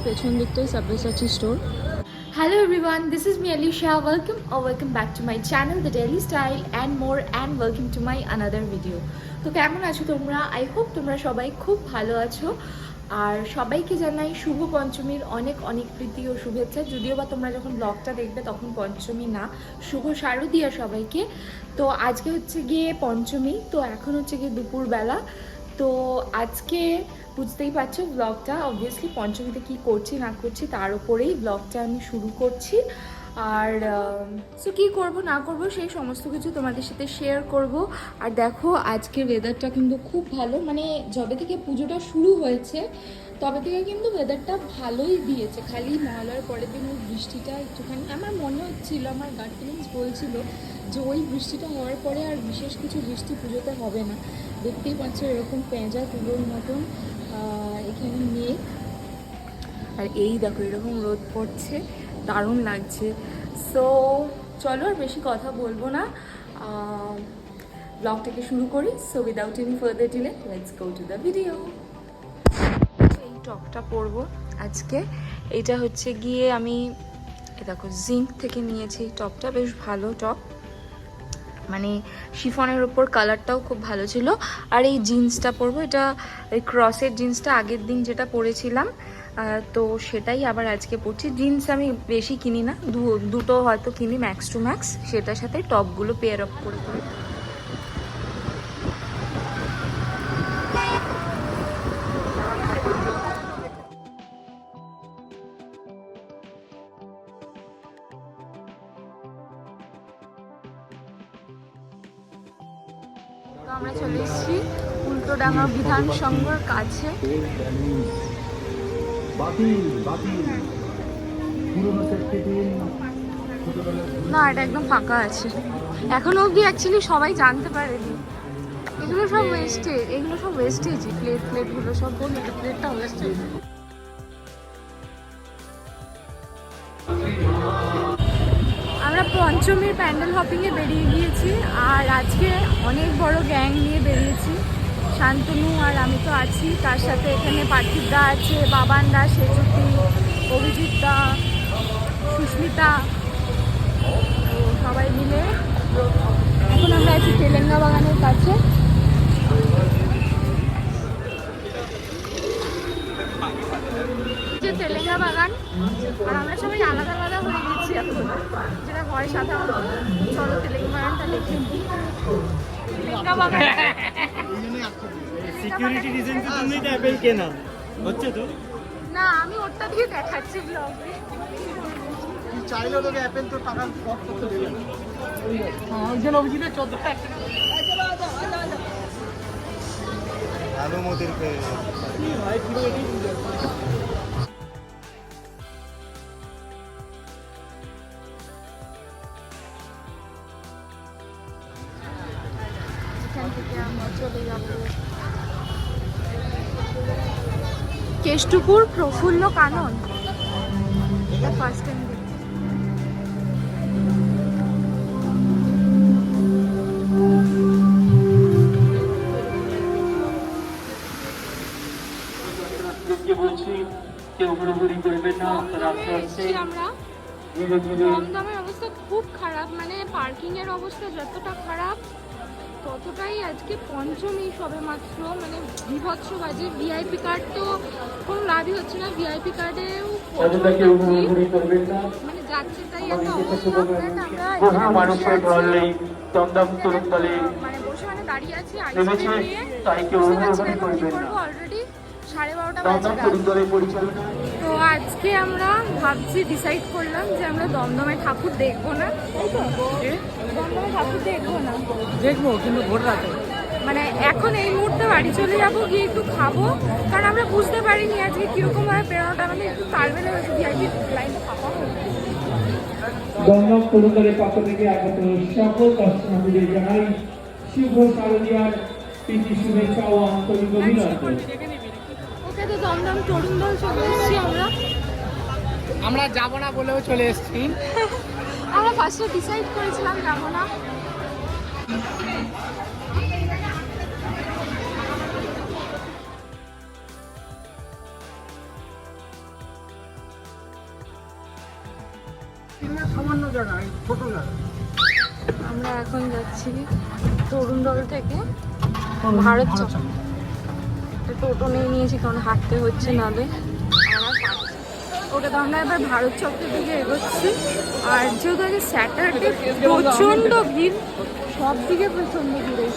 পেছন দিকটাই Sabyasachi store. Hello everyone, this is me Alisha. Welcome back to my channel The Daily Style and more, and welcome to my another video. তো কেমন আছো তোমরা? I hope তোমরা সবাই খুব ভালো আছো। আর সবাইকে জানাই শুভ পঞ্চমীর অনেক অনেক প্রীতি ও শুভেচ্ছা। যদিও বা তোমরা যখন ব্লগটা দেখবে তখন পঞ্চমী না, শুভ শারদীয়া সবাইকে। তো আজকে হচ্ছে গিয়ে পঞ্চমী, তো এখন হচ্ছে গিয়ে দুপুরবেলা। তো আজকে বুঝতেই পারছো ব্লগটা অবভিয়াসলি পঞ্চমীতে কি করছি না করছি তার উপরেই ব্লগটা আমি শুরু করছি। আর সো কী করবো না করবো সেই সমস্ত কিছু তোমাদের সাথে শেয়ার করব। আর দেখো আজকের ওয়েদারটা কিন্তু খুব ভালো, মানে যবে থেকে পুজোটা শুরু হয়েছে তবে থেকে কিন্তু ওয়েদারটা ভালোই দিয়েছে। খালি মহালয়ার পরের দিন ওই বৃষ্টিটা একটুখানি আমার মনে হচ্ছিল, আমার গাট ফিলিংস বলছিল যে ওই বৃষ্টিটা হওয়ার পরে আর বিশেষ কিছু বৃষ্টি পুজোতে হবে না। দেখতেই পাচ্ছ এরকম পেঁজা তুলোর মতন এখানে মেঘ, আর এই দেখো এরকম রোদ পড়ছে, দারুণ লাগছে। সো চলো আর বেশি কথা বলবো না, ব্লগটাকে শুরু করি। So without any further delay let's go to the video. এই টপটা পরবো আজকে, এইটা হচ্ছে গিয়ে আমি দেখো জিঙ্ক থেকে নিয়েছি। এই টপটা বেশ ভালো টপ, মানে শিফনের ওপর কালারটাও খুব ভালো ছিল। আর এই জিন্সটা পরবো, এটা এই ক্রসের জিন্সটা আগের দিন যেটা পরেছিলাম, তো সেটাই আবার আজকে পরছি। জিন্স আমি বেশি কিনি না, দুটো হয়তো কিনি ম্যাক্স টু ম্যাক্স, সেটার সাথে টপগুলো পেয়ার আপ করে করে। তো আমরা চলে এসেছি উল্টোডাঙ্গা বিধান সংঘর কাছে। না এটা একদম ফাঁকা আছে, এখনো অবধি অ্যাকচুয়ালি সবাই জানতে পারেনি। এগুলো সব ওয়েস্টেজ, এগুলো সব ওয়েস্টেজই, প্লেটগুলো সব বলি তো, প্লেটটা ওয়েস্টেজ। আমরা পঞ্চমীর প্যান্ডেল হপিংয়ে বেরিয়ে গিয়েছি, আর আজকে অনেক বড় গ্যাং নিয়ে বেরিয়েছি। শান্তনু আর আমি তো আছি, তার সাথে এখানে পার্থিব দা আছে, বাবান দা, সেজুতি, অভিজিৎ দা, সুস্মিতা, তো সবাই মিলে এখন আমরা আছি তেলেঙ্গা বাগানের কাছে। যে তেলেঙ্গা বাগান, আর আমরা সবাই আলাদা আলাদা হয়ে গেছি এখন, যেটা হয় সাধারণত। চলো তেলেঙ্গা বাগানটা দেখে নিই। তেলেঙ্গা বাগান সিকিউরিটি রিজনস এর জন্যই তো অ্যাপেল কেনা হচ্ছে তো না, আমি ওটা দিয়ে দেখাচ্ছি ব্লগে। কি চাইলো তোকে অ্যাপেল তো টাকা শর্ট করতে দেবে না। হ্যাঁ একজন অভিজিতের 14 টাকা আলো মোদের পে কি ভাই পুরো এটাই বুঝা। কেষ্টপুর প্রফুল্ল কানন, এটা ফার্স্ট টাইম দেখছি। দমদমের অবস্থা খুব খারাপ, মানে পার্কিং এর অবস্থা যতটা খারাপ ততটাই আজকে পঞ্চমী সবে মাত্র, মানে বিভৎস বাজে। ভিআইপি কার্ড তো কোনো লাভই হচ্ছে না, ভিআইপি কার্ডেও মানে যাচ্ছে তাই একটা অবস্থা। আমরা মানে বসে মানে দাঁড়িয়ে আছি আইসক্রিম নিয়ে, অলরেডি 12:30 বাজে। তো আজকে আমরা ভাবছি, ডিসাইড করলাম যে আমরা দমদমে ঠাকুর দেখবো না, দমদমে ঠাকুর দেখবো না, দেখবো কিন্তু ভোর রাতে, মানে এখন এই মুহূর্তে বাড়ি চলে যাবো, গিয়ে একটু খাবো। কারণ আমরা বুঝতে পারিনি আজকে কিরকম ভাবে বেরোনোটা, মানে একটু তালবেলা হয়েছে, ভিআইপি লাইনটা ফাঁকা হয়ে গেছে। দমদম তরুণদলের পক্ষ থেকে আগত সকল দর্শনার্থীদের জানাই শুভ শারদীয়ার প্রীতি শুভেচ্ছা ও আন্তরিক অভিনন্দন। ওকে, তো দমদম তরুণ দল চলে এসেছি আমরা যাবো না বলেও চলে এসেছি। আমরা ফার্স্টে ডিসাইড করেছিলাম যাবো না। সামান্য জায়গা, ছোট জায়গা। আমরা এখন যাচ্ছি তরুণ দল থেকে ভারত চক। টোটো নিয়ে নিয়েছি কারণ হাঁটতে হচ্ছে, নালে ওকে। তো আমরা এবার ভারত চক্রের দিকে এগোচ্ছি। আর যেহেতু আগে স্যাটারডে, প্রচণ্ড ভিড়, সব দিকে প্রচণ্ড ভিড়।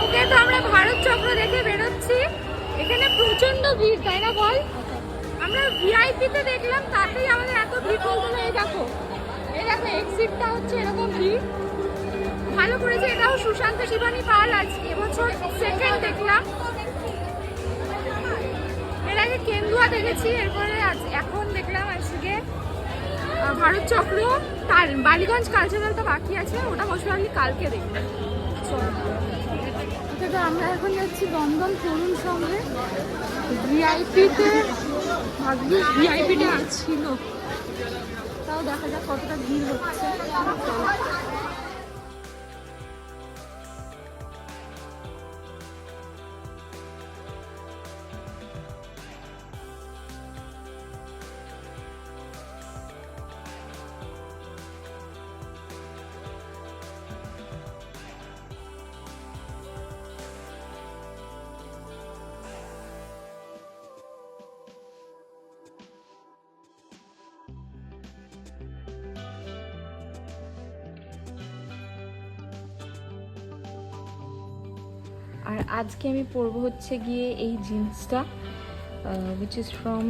ওকে, তো আমরা ভারত চক্র দেখে বেরোচ্ছি। এখানে প্রচণ্ড ভিড়, তাই না বল? আমরা ভিআইপিতে দেখলাম, তাতেই আমাদের এত ভিড় বলতে না। এই দেখো এক্সিটটা হচ্ছে এরকম ভিড়। ভালো করেছে, এটাও সুশান্ত শিবানী পাল আজ এবছর সেকেন্ড দেখলাম। এর আগে কেন্দুয়া দেখেছি, এরপরে এখন দেখলাম আজকে ভারত চক্র। তার বালিগঞ্জ কালচারাল তো বাকি আছে, ওটা মোস্টলি কালকে দেখব। তো আমরা এখন যাচ্ছি দমদম তরুণ সঙ্গে। ভিআইপিতে ভাগ্যিস ভিআইপিতে ছিল, তাও দেখা যাক কতটা ভিড় হচ্ছে। আর আজকে আমি পরবো হচ্ছে গিয়ে এই জিন্সটা, which is from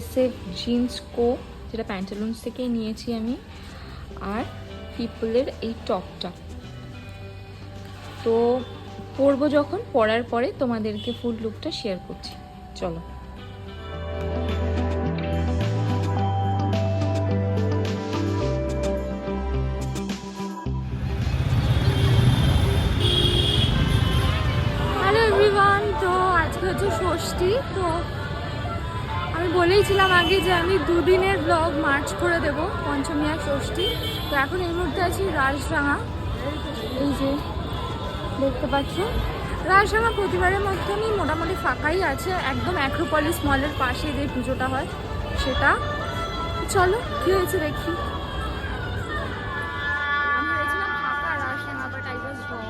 SF jeans co, যেটা প্যান্টালুন্স থেকেই নিয়েছি আমি। আর পিপলের এই টপটা তো পরবো, যখন পরার পরে তোমাদেরকে ফুল লুকটা শেয়ার করছি। চলো। তো আজকে হচ্ছে ষষ্ঠী। তো আমি বলেইছিলাম আগে যে আমি দুদিনের ব্লগ মার্চ করে দেব, পঞ্চমী আর ষষ্ঠী। তো এখন এই মুহূর্তে আছি রাজডাঙ্গা। এই যে দেখতে পাচ্ছ, রাজডাঙ্গা প্রতিবারের মতনই মোটামুটি ফাঁকাই আছে, একদম অ্যাক্রোপলিস মলের পাশে যে পুজোটা হয় সেটা। চলো কি হয়েছে দেখি। আমি ভেবেছিলাম ফাঁকা Rajdanga, but I was wrong.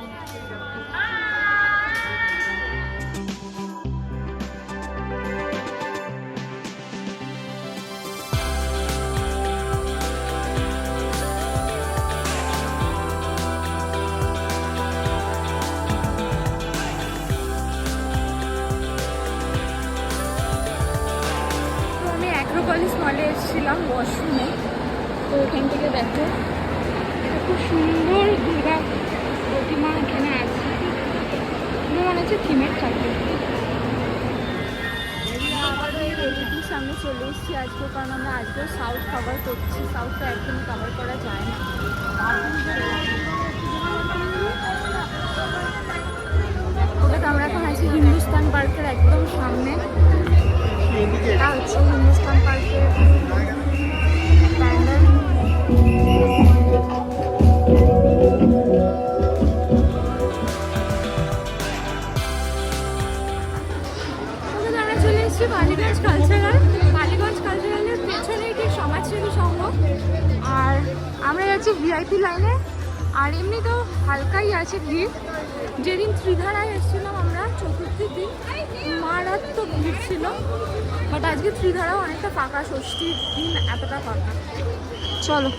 Acropolis মলে এসেছিলাম ওয়াশরুমে। তো এখান থেকে দেখো, এটা খুব সুন্দর দুর্গা প্রতিমা এখানে আছে, মনে হচ্ছে থিমের ঠাকুর। আবারও এই রেলিটির সামনে চলে এসেছি আজকে, কারণ আমরা আজকেও সাউথ কভার করছি। সাউথটা একদমই কভার করা যায় না। ওটা তো আমরা এখন আছি হিন্দুস্তান পার্কের একদম সামনে। এটা হচ্ছে হিন্দুস্তান পার্কের প্যান্ডেল। আমরা চলে এসেছি বালিগঞ্জ কালচারাল। বালিগঞ্জ কালচারালের পেছনেই ঠিক সমাজসেবী সংঘ। আর আমরা যাচ্ছি ভিআইপি লাইনে। আর এমনি তো হালকাই আছে ভিড়। যেদিন ত্রিধারায় এসেছিলাম আমরা চতুর্থীর দিন, মারাত্মক ভিড় ছিল। বাট আজকে ত্রিধারাও অনেকটা ফাঁকা, ষষ্ঠীর দিন এতটা ফাঁকা। চলো।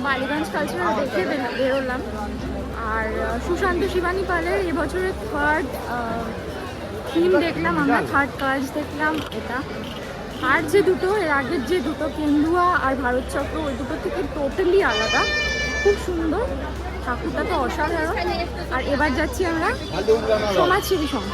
বালিগঞ্জ কালচারাল দেখে বেরোলাম। আর সুশান্ত শিবানী পালের এবছরের থার্ড থিম দেখলাম আমরা, থার্ড কাজ দেখলাম এটা। আর যে দুটো, এর আগের যে দুটো কেন্দুয়া আর ভারত চক্র, ওই দুটো থেকে টোটালি আলাদা, খুব সুন্দর। ঠাকুরটা তো অসাধারণ। আর এবার যাচ্ছি আমরা সমাজসেবী সংঘ।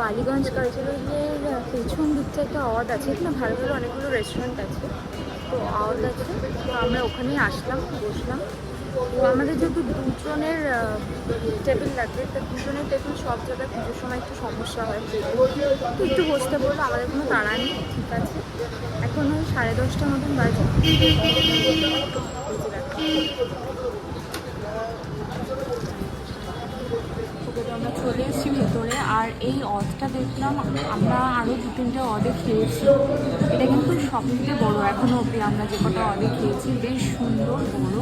বালিগঞ্জ কালচারালের পেছন দিকটা একটা অদ আছে, এখানে ভালো ভালো অনেকগুলো রেস্টুরেন্ট আছে, তো অদ আছে, তো আমরা ওখানেই আসলাম, বসলাম। তো আমাদের যেহেতু দুজনের টেবিল লাগবে, তো দুজনের টেবিল সব জায়গায় পুজোর সময় একটু সমস্যা হয়, তো একটু বসতে বললো, আমাদের কোনো তাড়া নেই, ঠিক আছে। এখন ওই 10:30 মতন বাজে। আমরা চলে এসেছি ভেতরে, আর এই অদটা দেখলাম, আমরা আরও 2-3টে অদে খেয়েছি, এটা কিন্তু সব থেকে বড়ো এখনও অবধি আমরা যে কটা অদে খেয়েছি, বেশ সুন্দর বড়ো।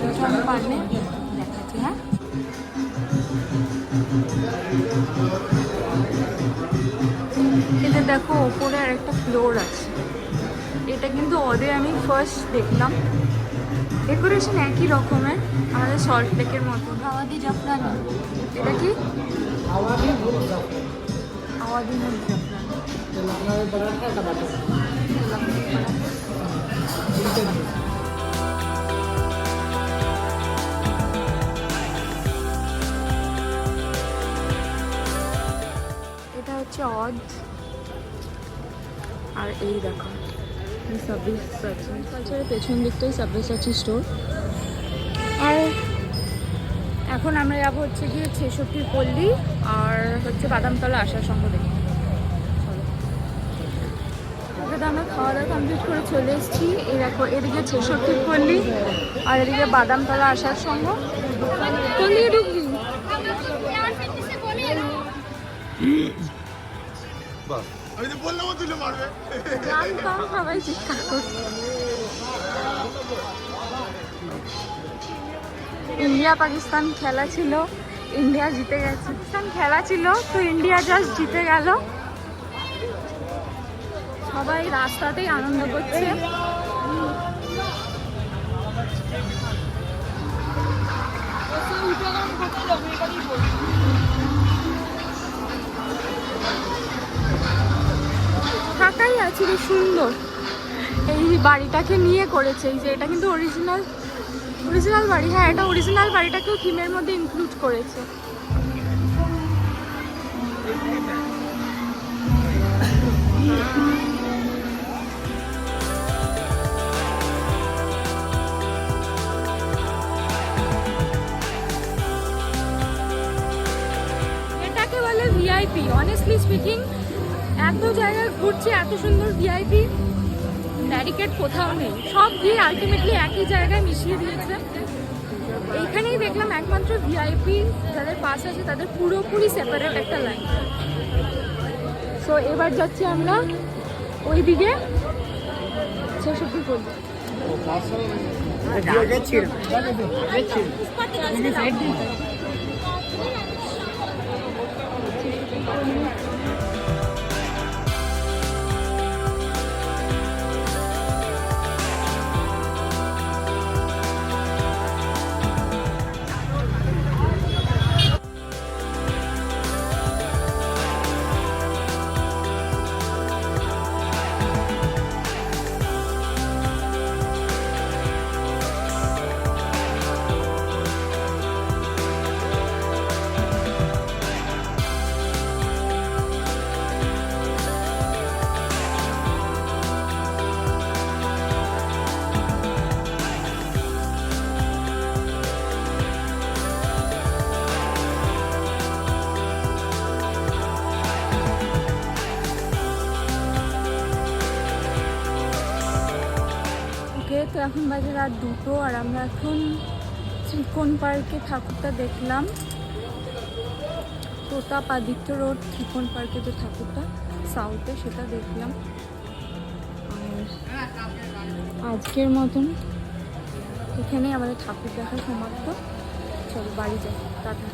এটা আমি পারলে দেখাচ্ছি। হ্যাঁ, এটা দেখো ওপরে আর একটা ফ্লোর আছে, এটা কিন্তু অদে আমি ফার্স্ট দেখলাম। ডেকোরেশন একই রকমের, আমাদের সল্ট লেকের মতো। আওয়াদি জাফরানি, এটা কি আওয়াদি নুন জাফরানি। এটা হচ্ছে অদ, আর এই দেখো সাব্বিসাচি কালচারের পেছন দিকটাই সাব্বিসাচি স্টোর। আর এখন আমরা যাবো হচ্ছে গিয়ে 66 পল্লী আর হচ্ছে বাদামতলা আসার সঙ্গ দেখি। চলো, আমরা খাওয়া দাওয়া কমপ্লিট করে চলে এসেছি। এই দেখো, এদিকে 66 পল্লী আর এদিকে বাদামতলা আসার সঙ্গ। পল্লী ঢুকবি, সবাই চিৎকার করছে। ইন্ডিয়া পাকিস্তান খেলা ছিল, ইন্ডিয়া জিতে গেছে। পাকিস্তান খেলা ছিল, তো ইন্ডিয়া জাস্ট জিতে গেল। সবাই রাস্তাতেই আনন্দ করছে। ফাঁকাই আছে, বেশ সুন্দর। এই বাড়িটাকে নিয়ে করেছে, এই যে এটা কিন্তু অরিজিনাল বাড়ি। হ্যাঁ, এটা অরিজিনাল বাড়িটাকেও থিমের মধ্যে ইনক্লুড করেছে। এটাকে বলে ভিআইপি। অনেস্টলি স্পিকিং, এত জায়গায় ঘুরছি, এত সুন্দর ভিআইপি ব্যারিকেড কোথাও নেই, সব দিয়ে আলটিমেটলি একই জায়গায় মিশিয়ে দিয়েছে। এইখানেই দেখলাম একমাত্র ভিআইপি যাদের পাস আছে তাদের পুরোপুরি সেপারেট একটা লাইন। সো এবার যাচ্ছি আমরা ওই দিকে 66 পল্লী। তো এখন বাজে রাত 2 আর আমরা এখন ত্রিকোণ পার্কে ঠাকুরটা দেখলাম। প্রতাপাদিত্য রোড ত্রিকোণ পার্কে যে ঠাকুরটা সাউথে, সেটা দেখলাম। আর আজকের মতন এখানেই আমাদের ঠাকুর দেখা সমাপ্ত। চলো বাড়ি যাই, টাটা।